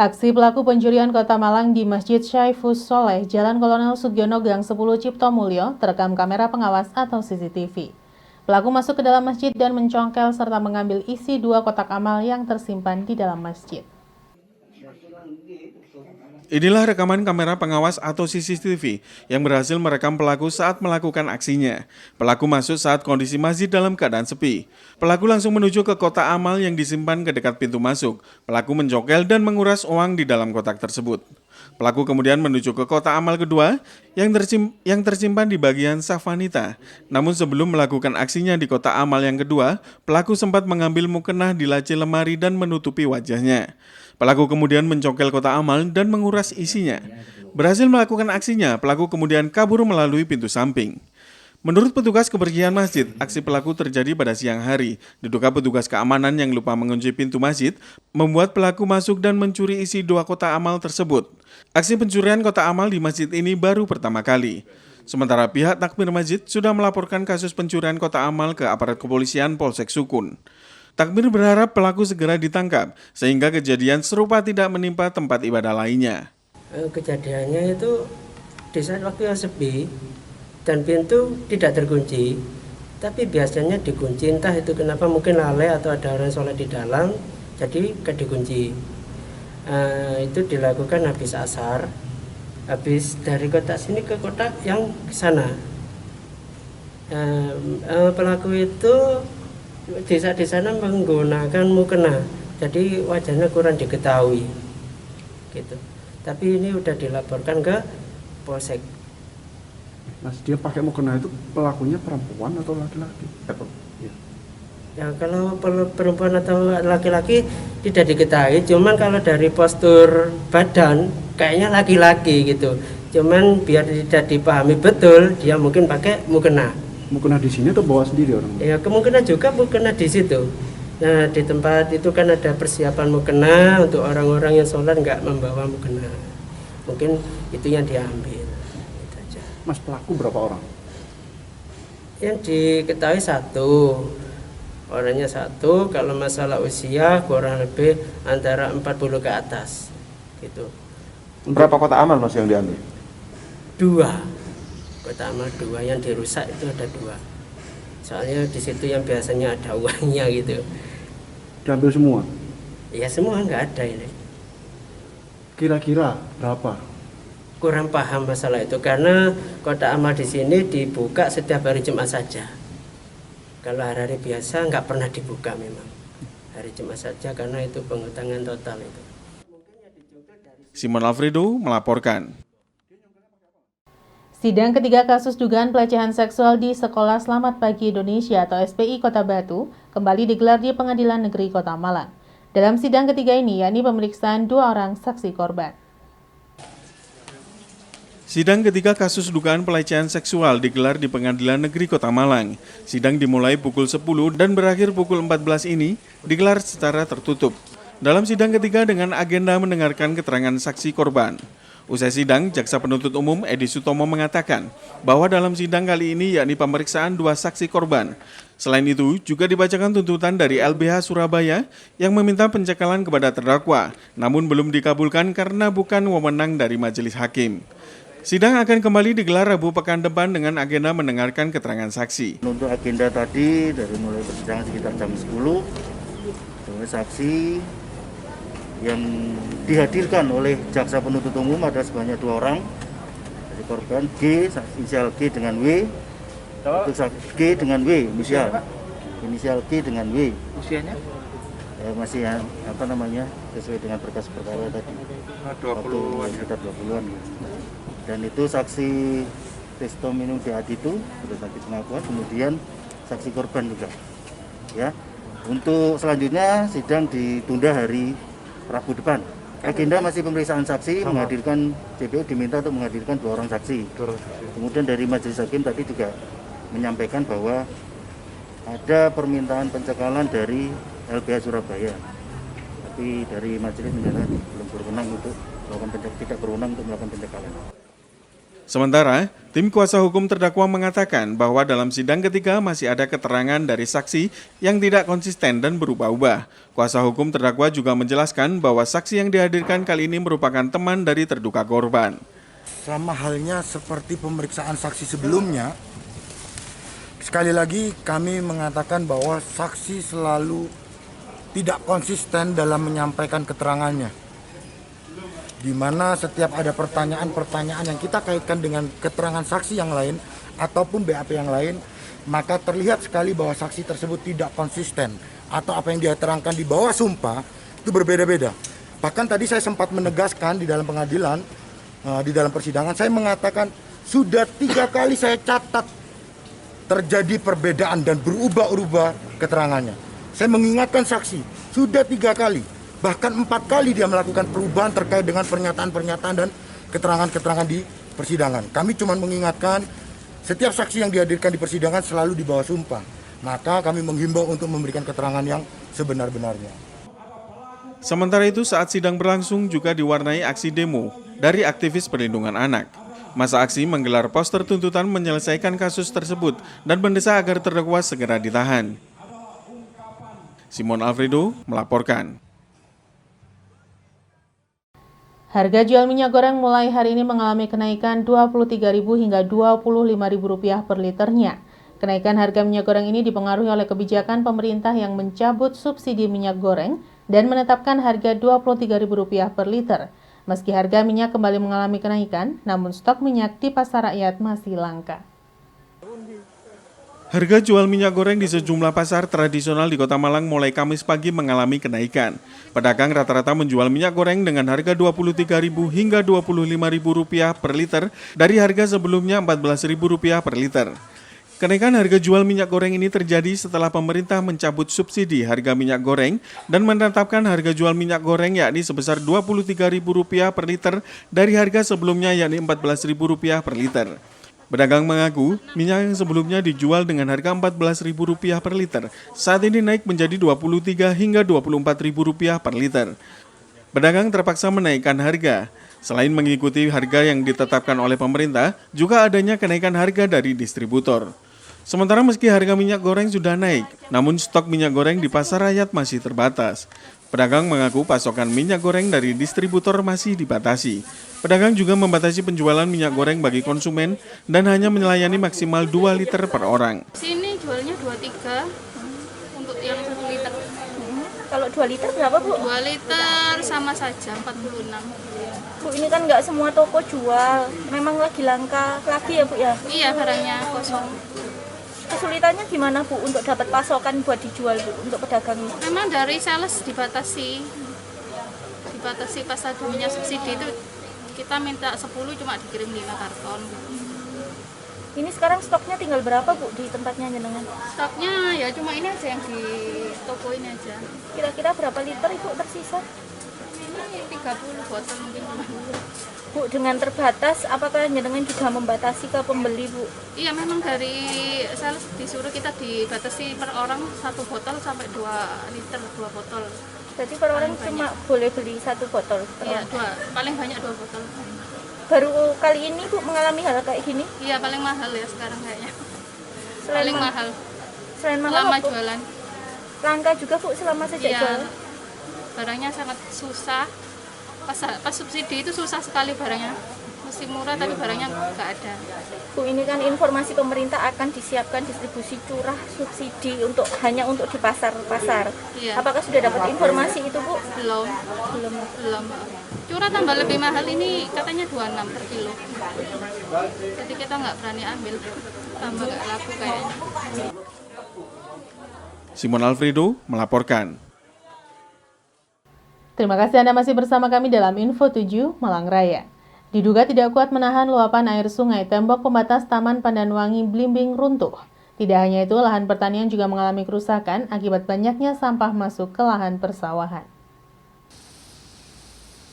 Aksi pelaku pencurian Kota Malang di Masjid Syaifus Soleh, Jalan Kolonel Sugiono Gang 10 Ciptomulyo, terekam kamera pengawas atau CCTV. Pelaku masuk ke dalam masjid dan mencongkel serta mengambil isi 2 kotak amal yang tersimpan di dalam masjid. Inilah rekaman kamera pengawas atau CCTV yang berhasil merekam pelaku saat melakukan aksinya. Pelaku masuk saat kondisi masjid dalam keadaan sepi. Pelaku langsung menuju ke kotak amal yang disimpan ke dekat pintu masuk. Pelaku mencongkel dan menguras uang di dalam kotak tersebut. Pelaku kemudian menuju ke kotak amal kedua yang tersimpan di bagian saf wanita. Namun sebelum melakukan aksinya di kotak amal yang kedua, pelaku sempat mengambil mukena di laci lemari dan menutupi wajahnya. Pelaku kemudian mencongkel kotak amal dan menguras isinya. Berhasil melakukan aksinya, pelaku kemudian kabur melalui pintu samping. Menurut petugas kebersihan masjid, aksi pelaku terjadi pada siang hari. Diduga petugas keamanan yang lupa mengunci pintu masjid membuat pelaku masuk dan mencuri isi 2 kotak amal tersebut. Aksi pencurian kotak amal di masjid ini baru pertama kali. Sementara pihak takmir masjid sudah melaporkan kasus pencurian kotak amal ke aparat kepolisian Polsek Sukun. Takmir berharap pelaku segera ditangkap sehingga kejadian serupa tidak menimpa tempat ibadah lainnya. Kejadiannya itu di saat waktu yang sepi dan pintu tidak terkunci, tapi biasanya dikunci, entah itu kenapa, mungkin lalai atau ada orang sholat di dalam, jadi dikunci. Itu dilakukan habis asar, habis dari kotak sini ke kotak yang sana. Pelaku itu di sana menggunakan mukena, jadi wajahnya kurang diketahui, gitu. Tapi ini udah dilaporkan ke Polsek. Mas, dia pakai mukena itu pelakunya perempuan atau laki-laki? Ya, kalau perempuan atau laki-laki tidak diketahui, cuman kalau dari postur badan kayaknya laki-laki gitu. Cuman biar tidak dipahami betul, dia mungkin pakai mukena. Mukena di sini atau bawa sendiri orang? Ya, kemungkinan juga mukena di situ. Nah, di tempat itu kan ada persiapan mukena untuk orang-orang yang sholat nggak membawa mukena. Mungkin itu yang diambil. Itu aja. Mas, pelaku berapa orang? Yang diketahui 1. Orangnya 1, kalau masalah usia kurang lebih antara 40 ke atas. Gitu. Berapa kotak amal Mas yang diambil? 2. Kotak amal 2, yang dirusak itu ada 2. Soalnya di situ yang biasanya ada uangnya gitu. Diambil semua? Ya semua nggak ada ini. Kira-kira berapa? Kurang paham masalah itu karena kotak amal di sini dibuka setiap hari Jumat saja. Kalau hari-hari biasa nggak pernah dibuka memang. Hari Jumat saja karena itu pengutangan total itu. Simon Alfredo melaporkan. Sidang ketiga kasus dugaan pelecehan seksual di Sekolah Selamat Pagi Indonesia atau SPI Kota Batu kembali digelar di Pengadilan Negeri Kota Malang. Dalam sidang ketiga ini, yakni pemeriksaan 2 orang saksi korban. Sidang ketiga kasus dugaan pelecehan seksual digelar di Pengadilan Negeri Kota Malang. Sidang dimulai pukul 10 dan berakhir pukul 14 ini digelar secara tertutup. Dalam sidang ketiga dengan agenda mendengarkan keterangan saksi korban. Usai sidang, Jaksa Penuntut Umum Edi Sutomo mengatakan bahwa dalam sidang kali ini yakni pemeriksaan 2 saksi korban. Selain itu, juga dibacakan tuntutan dari LBH Surabaya yang meminta pencekalan kepada terdakwa, namun belum dikabulkan karena bukan wewenang dari majelis hakim. Sidang akan kembali digelar Rabu pekan depan dengan agenda mendengarkan keterangan saksi. Untuk agenda tadi dari mulai persidangan sekitar jam 10, saksi yang dihadirkan oleh Jaksa Penuntut Umum ada sebanyak 2 orang. Dari korban G, inisial G dengan W, untuk G dengan W, inisial G dengan W. Usianya? Masih sesuai dengan berkas perkara tadi. 20-an, sekitar 20-an. Dan itu saksi Testo Minu Deat itu sudah saksi pengakuan, kemudian saksi korban juga. Ya, untuk selanjutnya sidang ditunda hari Rabu depan. Agenda masih pemeriksaan saksi, menghadirkan CPO diminta untuk menghadirkan 2 orang saksi. Kemudian dari majelis hakim tadi juga menyampaikan bahwa ada permintaan pencekalan dari LBH Surabaya. Tapi dari majelis menyatakan belum berwenang untuk melakukan tidak berwenang untuk melakukan pencekalan. Sementara, tim kuasa hukum terdakwa mengatakan bahwa dalam sidang ketiga masih ada keterangan dari saksi yang tidak konsisten dan berubah-ubah. Kuasa hukum terdakwa juga menjelaskan bahwa saksi yang dihadirkan kali ini merupakan teman dari terduga korban. Sama halnya seperti pemeriksaan saksi sebelumnya, sekali lagi kami mengatakan bahwa saksi selalu tidak konsisten dalam menyampaikan keterangannya. Di mana setiap ada pertanyaan-pertanyaan yang kita kaitkan dengan keterangan saksi yang lain ataupun BAP yang lain, maka terlihat sekali bahwa saksi tersebut tidak konsisten atau apa yang dia terangkan di bawah sumpah itu berbeda-beda. Bahkan tadi saya sempat menegaskan di dalam pengadilan, di dalam persidangan, saya mengatakan sudah 3 kali saya catat terjadi perbedaan dan berubah-ubah keterangannya. Saya mengingatkan saksi, sudah 3 kali. Bahkan 4 kali dia melakukan perubahan terkait dengan pernyataan-pernyataan dan keterangan-keterangan di persidangan. Kami cuma mengingatkan setiap saksi yang dihadirkan di persidangan selalu di bawah sumpah. Maka kami menghimbau untuk memberikan keterangan yang sebenar-benarnya. Sementara itu saat sidang berlangsung juga diwarnai aksi demo dari aktivis perlindungan anak. Masa aksi menggelar poster tuntutan menyelesaikan kasus tersebut dan mendesak agar terdakwa segera ditahan. Simon Alfredo melaporkan. Harga jual minyak goreng mulai hari ini mengalami kenaikan Rp23.000 hingga Rp25.000 per liternya. Kenaikan harga minyak goreng ini dipengaruhi oleh kebijakan pemerintah yang mencabut subsidi minyak goreng dan menetapkan harga Rp23.000 per liter. Meski harga minyak kembali mengalami kenaikan, namun stok minyak di pasar rakyat masih langka. Harga jual minyak goreng di sejumlah pasar tradisional di Kota Malang mulai Kamis pagi mengalami kenaikan. Pedagang rata-rata menjual minyak goreng dengan harga Rp23.000 hingga Rp25.000 per liter dari harga sebelumnya Rp14.000 per liter. Kenaikan harga jual minyak goreng ini terjadi setelah pemerintah mencabut subsidi harga minyak goreng dan menetapkan harga jual minyak goreng yakni sebesar Rp23.000 per liter dari harga sebelumnya yakni Rp14.000 per liter. Pedagang mengaku minyak yang sebelumnya dijual dengan harga Rp14.000 per liter, saat ini naik menjadi Rp23 hingga Rp24.000 per liter. Pedagang terpaksa menaikkan harga. Selain mengikuti harga yang ditetapkan oleh pemerintah, juga adanya kenaikan harga dari distributor. Sementara meski harga minyak goreng sudah naik, namun stok minyak goreng di pasar rakyat masih terbatas. Pedagang mengaku pasokan minyak goreng dari distributor masih dibatasi. Pedagang juga membatasi penjualan minyak goreng bagi konsumen dan hanya melayani maksimal 2 liter per orang. Sini jualnya 23 untuk yang 1 liter. Kalau 2 liter berapa, Bu? 2 liter sama saja 46. Bu, ini kan nggak semua toko jual. Memang lagi langka lagi ya, Bu ya? Iya, barangnya kosong. Kesulitannya gimana, Bu, untuk dapat pasokan buat dijual, Bu, untuk pedagang ini? Memang dari sales dibatasi pas ada minyak subsidi itu kita minta 10 cuma dikirim 5 karton. Ini sekarang stoknya tinggal berapa, Bu, di tempatnya jenengan? Stoknya ya cuma ini aja yang di toko ini aja. Kira-kira berapa liter Ibu tersisa? Ini 30 botol mungkin. Bu, dengan terbatas, apakah jenengan juga membatasi ke pembeli, Bu? Iya, memang dari sales disuruh kita dibatasi per orang 1 botol sampai 2 liter 2 botol. Jadi per orang cuma boleh beli 1 botol? Iya, 2, paling banyak 2 botol. Baru kali ini, Bu, mengalami hal kayak gini? Iya, paling mahal ya sekarang kayaknya. Selain mahal. Selain mahal, selama apa? Jualan. Langka juga, Bu, selama sejak jualan? Barangnya sangat susah. Pas subsidi itu susah sekali barangnya. Mesti murah tapi barangnya nggak ada. Bu, ini kan informasi pemerintah akan disiapkan distribusi curah subsidi hanya untuk di pasar-pasar. Iya. Apakah sudah dapat informasi itu, Bu? Belum. Curah tambah lebih mahal ini katanya 26 per kilo. Jadi kita nggak berani ambil, tambah nggak laku kayaknya. Simon Alfredo melaporkan. Terima kasih Anda masih bersama kami dalam Info 7 Malang Raya. Diduga tidak kuat menahan luapan air sungai, tembok pembatas Taman Pandanwangi Blimbing runtuh. Tidak hanya itu, lahan pertanian juga mengalami kerusakan akibat banyaknya sampah masuk ke lahan persawahan.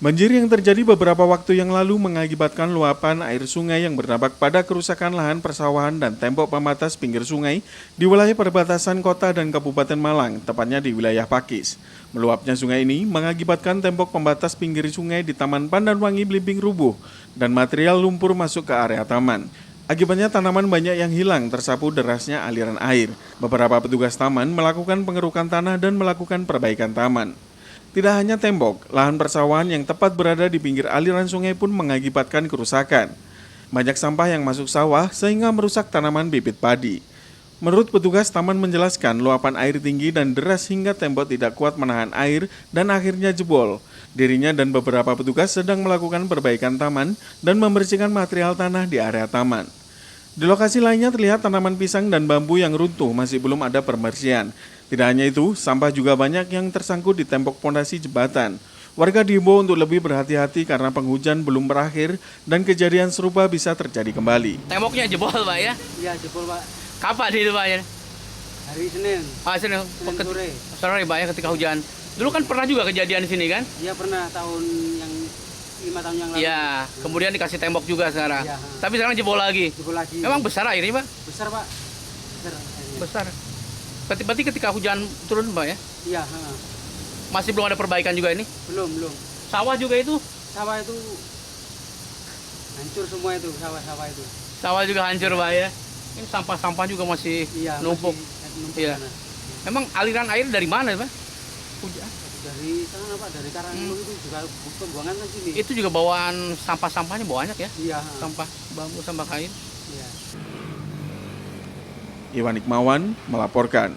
Banjir yang terjadi beberapa waktu yang lalu mengakibatkan luapan air sungai yang berdampak pada kerusakan lahan persawahan dan tembok pembatas pinggir sungai di wilayah perbatasan kota dan Kabupaten Malang, tepatnya di wilayah Pakis. Meluapnya sungai ini mengakibatkan tembok pembatas pinggir sungai di Taman Pandanwangi Blimbing rubuh dan material lumpur masuk ke area taman. Akibatnya tanaman banyak yang hilang tersapu derasnya aliran air. Beberapa petugas taman melakukan pengerukan tanah dan melakukan perbaikan taman. Tidak hanya tembok, lahan persawahan yang tepat berada di pinggir aliran sungai pun mengakibatkan kerusakan. Banyak sampah yang masuk sawah sehingga merusak tanaman bibit padi. Menurut petugas taman menjelaskan luapan air tinggi dan deras hingga tembok tidak kuat menahan air dan akhirnya jebol. Dirinya dan beberapa petugas sedang melakukan perbaikan taman dan membersihkan material tanah di area taman. Di lokasi lainnya terlihat tanaman pisang dan bambu yang runtuh masih belum ada pembersihan. Tidak hanya itu, sampah juga banyak yang tersangkut di tembok pondasi jembatan. Warga diimbau untuk lebih berhati-hati karena penghujan belum berakhir dan kejadian serupa bisa terjadi kembali. Temboknya jebol, Pak ya? Iya, jebol, Pak. Kapan itu, Pak ya? Hari Senin. Senin Sore. Sore, Pak ya, ketika hujan. Dulu kan pernah juga kejadian di sini kan? Iya, pernah tahun yang 5 tahun yang lalu. Iya, kemudian dikasih tembok juga sekarang. Ya. Tapi sekarang jebol lagi. Jebol lagi. Memang besar airnya, Pak? Besar, Pak. Besar. Berarti ketika hujan turun, Pak ya? Iya, Masih belum ada perbaikan juga ini? Belum. Sawah juga itu? Sawah itu hancur semua itu, sawah itu. Sawah juga hancur, Pak ya? Ini sampah-sampah juga masih numpuk. Iya. Memang aliran air dari mana, Pak? Hujan. Dari sana, Pak, dari Karanglo itu juga pembuangan ke sini. Itu juga bawaan sampah-sampahnya banyak ya? Iya. Sampah bambu, sampah kain. Iya. Iwan Hikmawan melaporkan.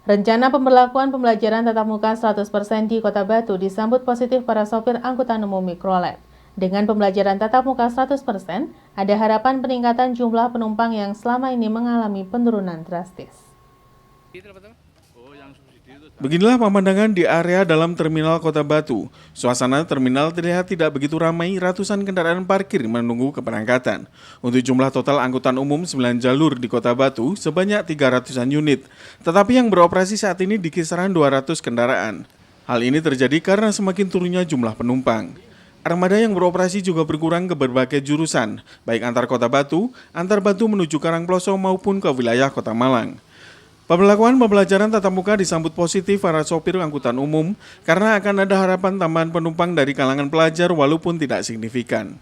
Rencana pemberlakuan pembelajaran tatap muka 100% di Kota Batu disambut positif para sopir angkutan umum Mikrolet. Dengan pembelajaran tatap muka 100%, ada harapan peningkatan jumlah penumpang yang selama ini mengalami penurunan drastis. Beginilah pemandangan di area dalam terminal Kota Batu. Suasana terminal terlihat tidak begitu ramai, ratusan kendaraan parkir menunggu keberangkatan. Untuk jumlah total angkutan umum 9 jalur di Kota Batu sebanyak 300-an unit. Tetapi yang beroperasi saat ini di kisaran 200 kendaraan. Hal ini terjadi karena semakin turunnya jumlah penumpang. Armada yang beroperasi juga berkurang ke berbagai jurusan, baik antar Kota Batu, antar Batu menuju Karangploso maupun ke wilayah Kota Malang. Pemberlakuan pembelajaran tatap muka disambut positif para sopir angkutan umum karena akan ada harapan tambahan penumpang dari kalangan pelajar walaupun tidak signifikan.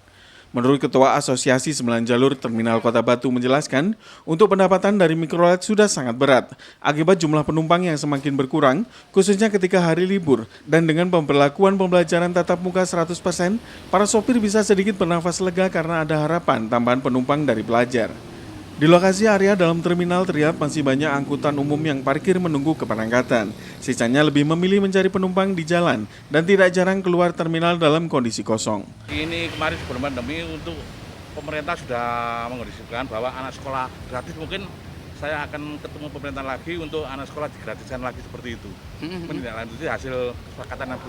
Menurut Ketua Asosiasi 9 Jalur Terminal Kota Batu menjelaskan, untuk pendapatan dari Mikrolet sudah sangat berat akibat jumlah penumpang yang semakin berkurang, khususnya ketika hari libur. Dan dengan pemberlakuan pembelajaran tatap muka 100%, para sopir bisa sedikit bernafas lega karena ada harapan tambahan penumpang dari pelajar. Di lokasi area dalam terminal terlihat masih banyak angkutan umum yang parkir menunggu keberangkatan. Sisanya lebih memilih mencari penumpang di jalan dan tidak jarang keluar terminal dalam kondisi kosong. Ini kemarin sebelum pandemi untuk pemerintah sudah mengondisikan bahwa anak sekolah gratis, mungkin saya akan ketemu pemerintah lagi untuk anak sekolah digratiskan lagi seperti itu. Menindaklanjuti hasil kesepakatan yang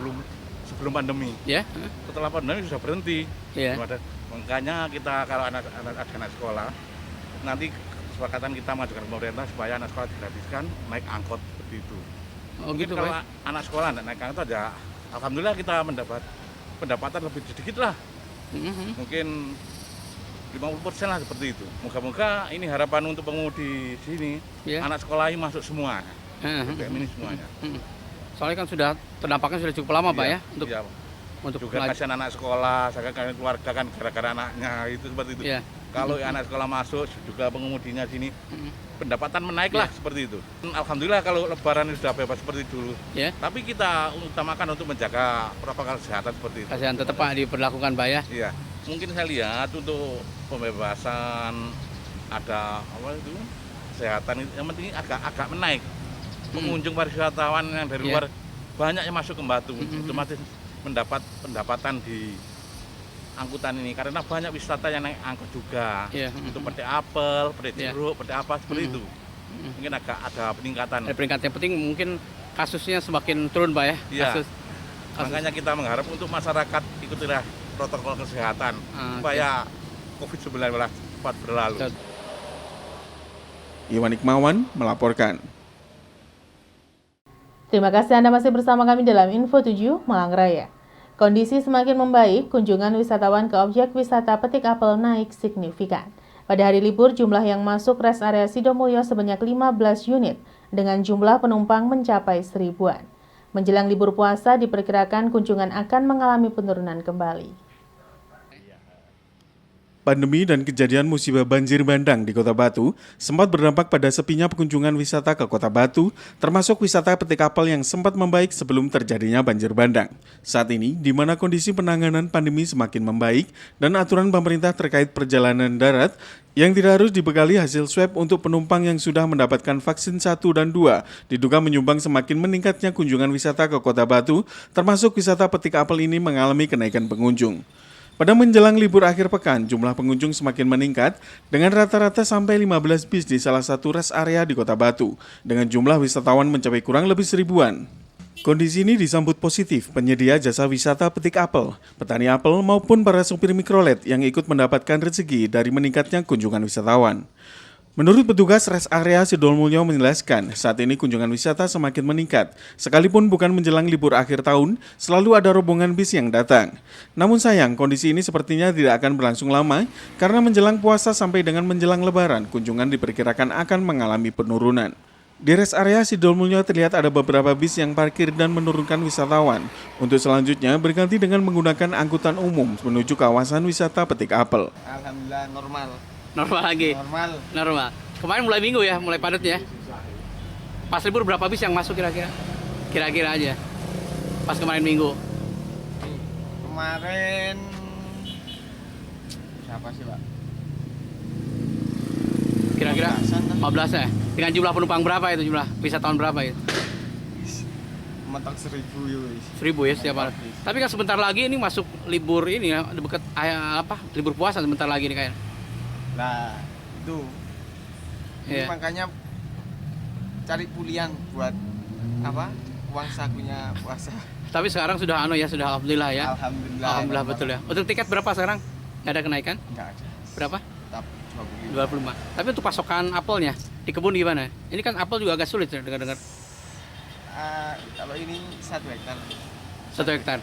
sebelum pandemi. Setelah pandemi sudah berhenti. Makanya kita kalau anak sekolah, nanti kesepakatan kita mengajukan pemerintah supaya anak sekolah digratiskan naik angkot seperti itu. Gitu, kalau anak sekolah naik angkot aja, alhamdulillah kita mendapat pendapatan lebih sedikit lah. Mungkin 50% lah seperti itu. Moga-moga ini harapan untuk pengemudi sini, anak sekolah ini masuk semua. Ini semuanya. Soalnya kan sudah terdampaknya sudah cukup lama, Pak ya, untuk juga kasihan anak sekolah, saya kan keluarga kan gara-gara anaknya itu seperti itu. Kalau anak sekolah masuk juga pengemudinya sini pendapatan menaik lah seperti itu. Alhamdulillah kalau lebaran sudah bebas seperti dulu. Tapi kita utamakan untuk menjaga protokol kesehatan seperti itu. Kesehatan tetap Pak diberlakukan, Pak ya. Iya. Mungkin saya lihat untuk pembebasan ada kesehatan yang penting agak menaik. Pengunjung pariwisatawan yang dari luar banyak yang masuk ke Batu, otomatis mendapat pendapatan di angkutan ini karena banyak wisata yang naik angkot juga. Untuk petik apel, petik jeruk, petik apa seperti itu. Mungkin agak ada peningkatan. Ada peningkatan yang penting mungkin kasusnya semakin turun, Pak ya. Kasus. Makanya kita mengharap untuk masyarakat ikutilah protokol kesehatan supaya COVID-19 cepat berlalu. Iwan Hikmawan melaporkan. Terima kasih Anda masih bersama kami dalam Info 7 Malang Raya. Kondisi semakin membaik, kunjungan wisatawan ke objek wisata Petik Apel naik signifikan. Pada hari libur, jumlah yang masuk rest area Sidomulyo sebanyak 15 unit, dengan jumlah penumpang mencapai 1000-an. Menjelang libur puasa, diperkirakan kunjungan akan mengalami penurunan kembali. Pandemi dan kejadian musibah banjir bandang di Kota Batu sempat berdampak pada sepinya pengunjungan wisata ke Kota Batu, termasuk wisata Petik Apel yang sempat membaik sebelum terjadinya banjir bandang. Saat ini, di mana kondisi penanganan pandemi semakin membaik dan aturan pemerintah terkait perjalanan darat yang tidak harus dibekali hasil swab untuk penumpang yang sudah mendapatkan vaksin 1 dan 2, diduga menyumbang semakin meningkatnya kunjungan wisata ke Kota Batu, termasuk wisata Petik Apel ini mengalami kenaikan pengunjung. Pada menjelang libur akhir pekan, jumlah pengunjung semakin meningkat dengan rata-rata sampai 15 bis di salah satu rest area di Kota Batu, dengan jumlah wisatawan mencapai kurang lebih 1000-an. Kondisi ini disambut positif penyedia jasa wisata Petik Apel, petani apel maupun para supir mikrolet yang ikut mendapatkan rezeki dari meningkatnya kunjungan wisatawan. Menurut petugas rest area Sidomulyo menjelaskan, saat ini kunjungan wisata semakin meningkat. Sekalipun bukan menjelang libur akhir tahun, selalu ada rombongan bis yang datang. Namun sayang, kondisi ini sepertinya tidak akan berlangsung lama, karena menjelang puasa sampai dengan menjelang lebaran, kunjungan diperkirakan akan mengalami penurunan. Di rest area Sidomulyo terlihat ada beberapa bis yang parkir dan menurunkan wisatawan. Untuk selanjutnya berganti dengan menggunakan angkutan umum menuju kawasan wisata Petik Apel. Alhamdulillah normal lagi. Normal. Kemarin mulai minggu ya, mulai padat ya. Pas libur berapa bis yang masuk kira-kira? Kira-kira aja. Pas kemarin minggu. Kemarin siapa sih, Pak? Kira-kira 15 ya. Dengan jumlah penumpang berapa itu, jumlah wisatawan berapa itu? Mentok 1000 ya setiap hari. Tapi kan sebentar lagi ini masuk libur ini ya, dekat libur puasa sebentar lagi nih kayaknya. Nah, itu. Ini makanya cari pulian buat uang sakunya puasa. Tapi sekarang sudah sudah alhamdulillah ya. Alhamdulillah betul ya. Untuk tiket berapa sekarang? Nggak ada kenaikan? Nggak ada. Berapa? Tetap 25. Tapi untuk pasokan apelnya di kebun gimana? Ini kan apel juga agak sulit ya dengar-dengar. Kalau ini 1 hektar. 1 hektar.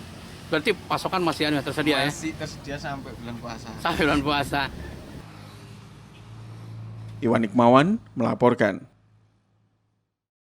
Berarti pasokan masih tersedia ya? Masih tersedia sampai bulan puasa. Sampai bulan puasa. Iwan Nikmawan melaporkan.